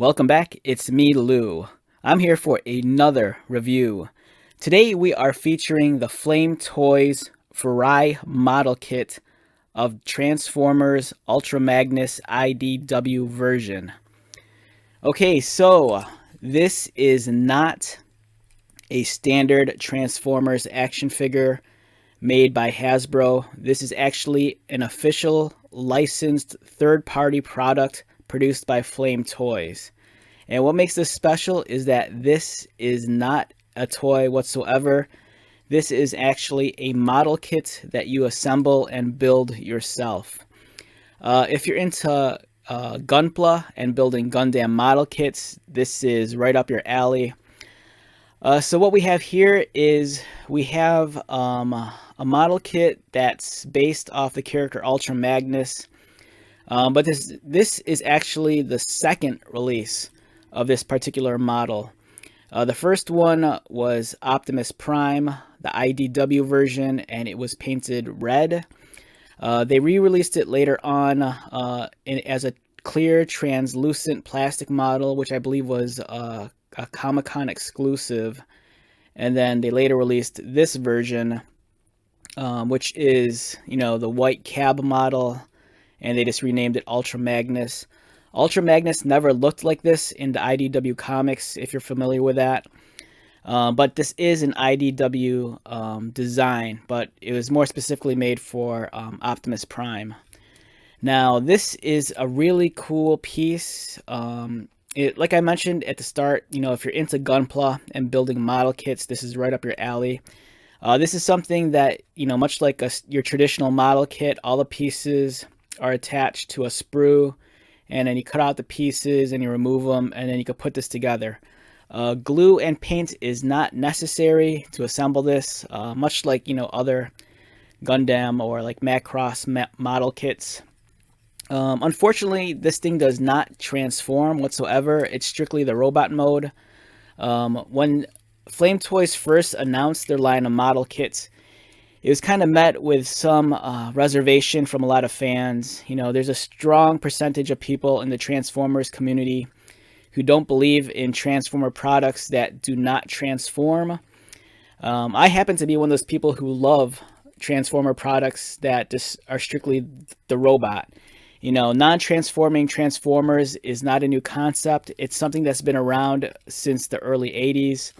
Welcome back, it's me, Lou. I'm here for another review. Today we are featuring the Flame Toys Furai model kit of Transformers Ultra Magnus IDW version. Okay, so this is not a standard Transformers action figure made by Hasbro. This is actually an official licensed third-party product produced by Flame Toys. And what makes this special is that this is not a toy whatsoever. This is actually a model kit that you assemble and build yourself. If you're into Gunpla and building Gundam model kits, this is right up your alley. So what we have here is we have a model kit that's based off the character Ultra Magnus. But this is actually the second release of this particular model. The first one was Optimus Prime, the IDW version, and it was painted red. They re-released it later on as a clear translucent plastic model, which I believe was a Comic-Con exclusive. And then they later released this version, which is, the white cab model, and they just renamed it Ultra Magnus. Ultra Magnus never looked like this in the IDW comics, if you're familiar with that. But this is an IDW design, but it was more specifically made for Optimus Prime. Now, this is a really cool piece. Like I mentioned at the start, if you're into Gunpla and building model kits, this is right up your alley. This is something that, much like your traditional model kit, all the pieces are attached to a sprue, and then you cut out the pieces and you remove them, and then you can put this together. Glue and paint is not necessary to assemble this, much like other Gundam or like Macross model kits. Unfortunately, this thing does not transform whatsoever. It's strictly the robot mode. When Flame Toys first announced their line of model kits, it was kind of met with some reservation from a lot of fans. There's a strong percentage of people in the Transformers community who don't believe in Transformer products that do not transform. I happen to be one of those people who love Transformer products that just are strictly the robot. Non-transforming Transformers is not a new concept. It's something that's been around since the early 80s.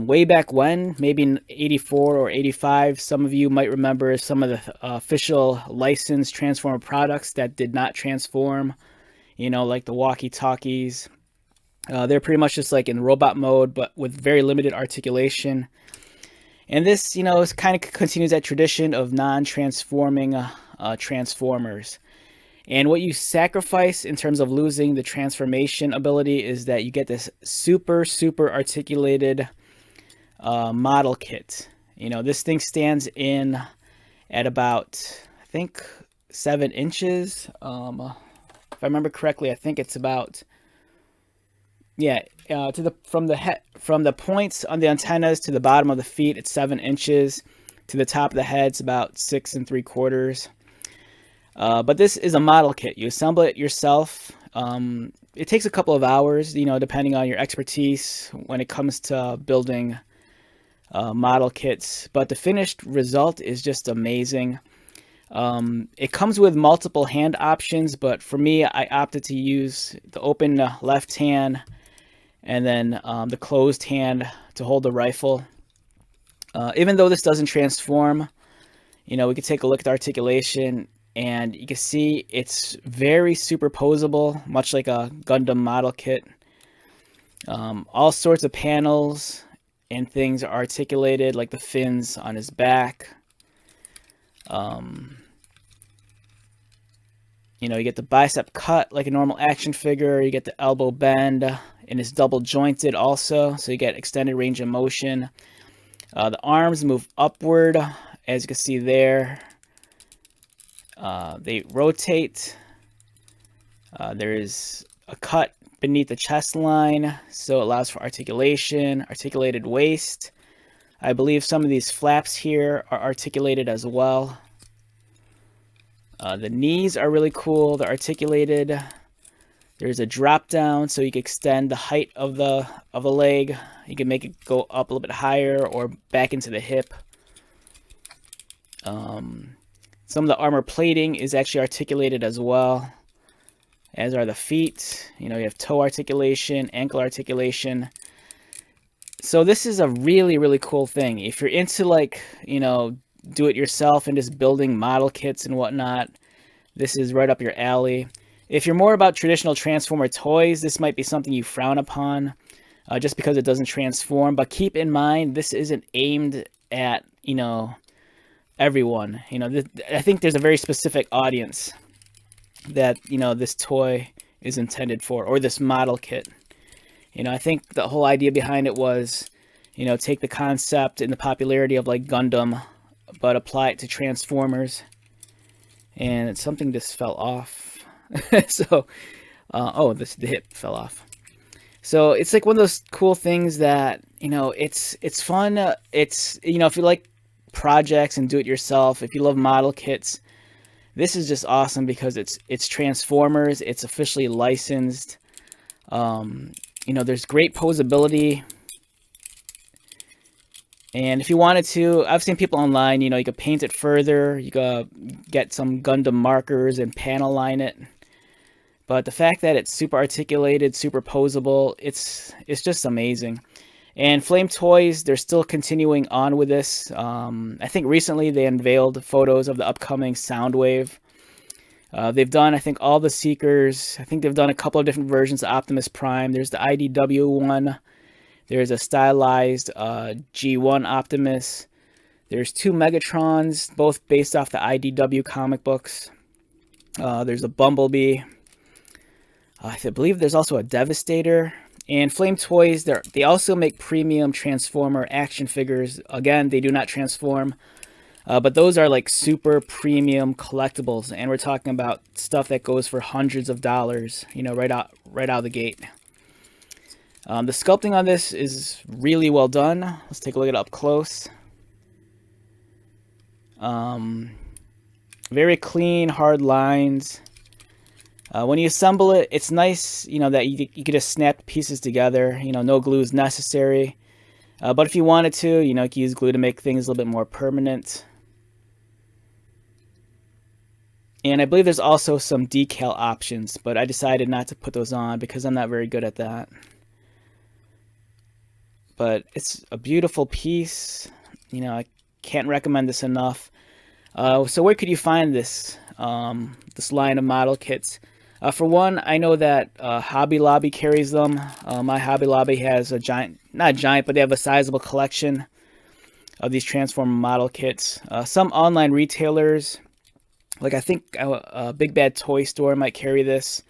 Way back when, maybe in 84 or 85, some of you might remember some of the official licensed Transformer products that did not transform, like the walkie-talkies. They're pretty much just like in robot mode, but with very limited articulation. And this, kind of continues that tradition of non-transforming Transformers. And what you sacrifice in terms of losing the transformation ability is that you get this super articulated model kit. This thing stands in at about, I think, 7 inches. If I remember correctly, I think it's about, from the points on the antennas to the bottom of the feet, it's 7 inches. To the top of the head, it's about 6 3/4. But this is a model kit. You assemble it yourself. It takes a couple of hours, depending on your expertise when it comes to building model kits. But the finished result is just amazing. It comes with multiple hand options, but for me, I opted to use the open left hand and then the closed hand to hold the rifle. Even though this doesn't transform, we can take a look at the articulation. And you can see it's very superposable, much like a Gundam model kit. All sorts of panels and things are articulated, like the fins on his back. You get the bicep cut like a normal action figure. You get the elbow bend, and it's double jointed also, so you get extended range of motion. The arms move upward, as you can see there. They rotate. There is a cut beneath the chest line, so it allows for articulation, articulated waist. I believe some of these flaps here are articulated as well. The knees are really cool. They're articulated. There's a drop down, so you can extend the height of the leg. You can make it go up a little bit higher or back into the hip. Some of the armor plating is actually articulated as well, as are the feet. You have toe articulation, ankle articulation. So this is a really, really cool thing. If you're into do it yourself and just building model kits and whatnot, this is right up your alley. If you're more about traditional Transformer toys, this might be something you frown upon just because it doesn't transform. But keep in mind, this isn't aimed at, everyone. I think there's a very specific audience that, this toy is intended for, or this model kit. I think the whole idea behind it was, take the concept and the popularity of like Gundam, but apply it to Transformers. And something just fell off. So, the hip fell off. So it's like one of those cool things that, it's fun. It's, if you like projects and do it yourself, if you love model kits, this is just awesome because it's Transformers. It's officially licensed. There's great posability. And if you wanted to, I've seen people online, you could paint it further. You could get some Gundam markers and panel line it. But the fact that it's super articulated, super posable, it's just amazing. And Flame Toys, they're still continuing on with this. I think recently they unveiled photos of the upcoming Soundwave. They've done, I think, all the Seekers. I think they've done a couple of different versions of Optimus Prime. There's the IDW one. There's a stylized G1 Optimus. There's 2 Megatrons, both based off the IDW comic books. There's a Bumblebee. I believe there's also a Devastator. And Flame Toys, they also make premium Transformer action figures. Again, they do not transform. But those are like super premium collectibles. And we're talking about stuff that goes for hundreds of dollars, right out of the gate. The sculpting on this is really well done. Let's take a look at it up close. Very clean, hard lines. When you assemble it, it's nice, that you could just snap pieces together. No glue is necessary. But if you wanted to, you could use glue to make things a little bit more permanent. And I believe there's also some decal options, but I decided not to put those on because I'm not very good at that. But it's a beautiful piece. I can't recommend this enough. So where could you find this this line of model kits? For one, I know that Hobby Lobby carries them. My Hobby Lobby has a not giant, but they have a sizable collection of these Transformer model kits. Some online retailers, like I think Big Bad Toy Store might carry this.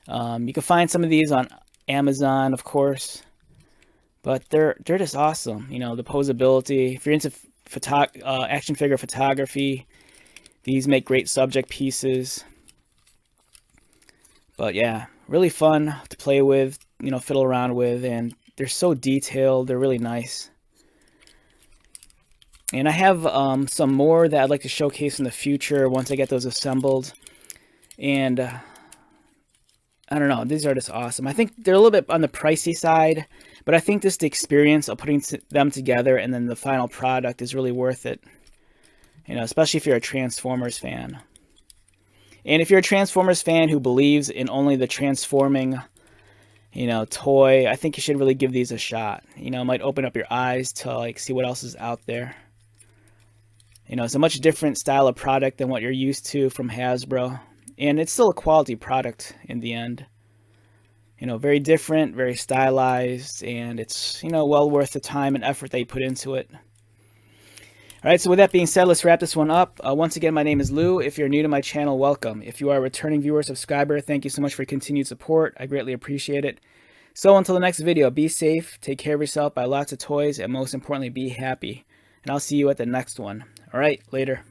You can find some of these on Amazon, of course. But they're just awesome. The posability. If you're into action figure photography, these make great subject pieces. But yeah, really fun to play with, fiddle around with, and they're so detailed. They're really nice. And I have some more that I'd like to showcase in the future once I get those assembled. And I don't know, these are just awesome. I think they're a little bit on the pricey side, but I think just the experience of putting them together and then the final product is really worth it. Especially if you're a Transformers fan. And if you're a Transformers fan who believes in only the transforming, toy, I think you should really give these a shot. It might open up your eyes to see what else is out there. It's a much different style of product than what you're used to from Hasbro. And it's still a quality product in the end. Very different, very stylized, and it's, well worth the time and effort that you put into it. All right, so with that being said, let's wrap this one up. Once again, my name is Lou. If you're new to my channel, welcome. If you are a returning viewer or subscriber, thank you so much for your continued support. I greatly appreciate it. So until the next video, be safe, take care of yourself, buy lots of toys, and most importantly, be happy. And I'll see you at the next one. All right, later.